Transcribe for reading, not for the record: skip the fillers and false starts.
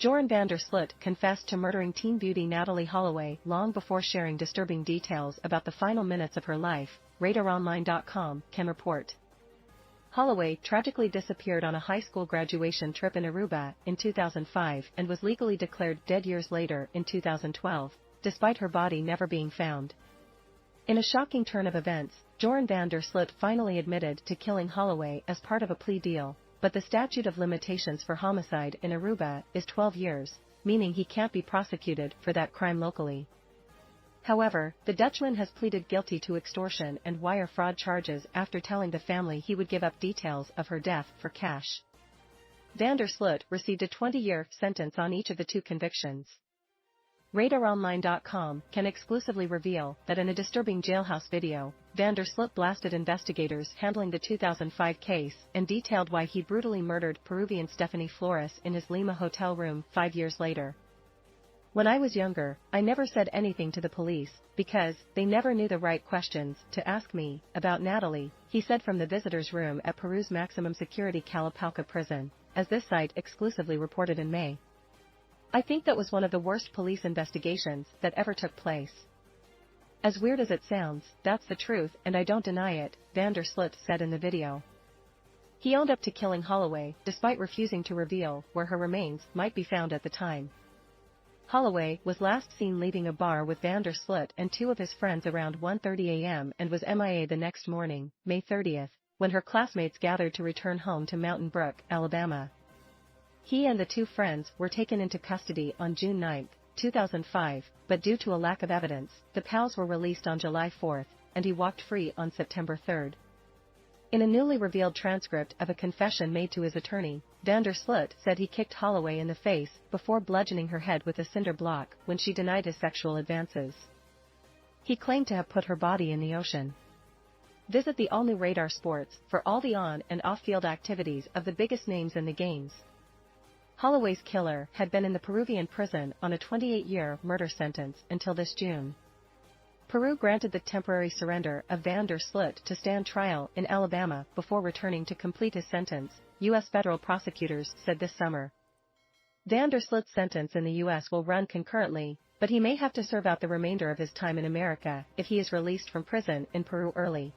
Joran van der Sloot confessed to murdering teen beauty Natalee Holloway long before sharing disturbing details about the final minutes of her life, RadarOnline.com can report. Holloway tragically disappeared on a high school graduation trip in Aruba in 2005 and was legally declared dead years later in 2012, despite her body never being found. In a shocking turn of events, Joran van der Sloot finally admitted to killing Holloway as part of a plea deal, but the statute of limitations for homicide in Aruba is 12 years, meaning he can't be prosecuted for that crime locally. However, the Dutchman has pleaded guilty to extortion and wire fraud charges after telling the family he would give up details of her death for cash. Van der Sloot received a 20-year sentence on each of the two convictions. RadarOnline.com can exclusively reveal that in a disturbing jailhouse video, van der Sloot blasted investigators handling the 2005 case and detailed why he brutally murdered Peruvian Stephany Flores in his Lima hotel room 5 years later. When I was younger, I never said anything to the police, because they never knew the right questions to ask me about Natalee, he said from the visitor's room at Peru's maximum security Calapauca prison, as this site exclusively reported in May. I think that was one of the worst police investigations that ever took place. As weird as it sounds, that's the truth and I don't deny it, van der Sloot said in the video. He owned up to killing Holloway, despite refusing to reveal where her remains might be found at the time. Holloway was last seen leaving a bar with van der Sloot and two of his friends around 1:30 a.m. and was MIA the next morning, May 30th, when her classmates gathered to return home to Mountain Brook, Alabama. He and the two friends were taken into custody on June 9, 2005, but due to a lack of evidence, the pals were released on July 4, and he walked free on September 3. In a newly revealed transcript of a confession made to his attorney, van der Sloot said he kicked Holloway in the face before bludgeoning her head with a cinder block when she denied his sexual advances. He claimed to have put her body in the ocean. Visit the all-new Radar Sports for all the on- and off-field activities of the biggest names in the games. Holloway's killer had been in the Peruvian prison on a 28-year murder sentence until this June. Peru granted the temporary surrender of van der Sloot to stand trial in Alabama before returning to complete his sentence, U.S. federal prosecutors said this summer. Van der Sloot's sentence in the U.S. will run concurrently, but he may have to serve out the remainder of his time in America if he is released from prison in Peru early.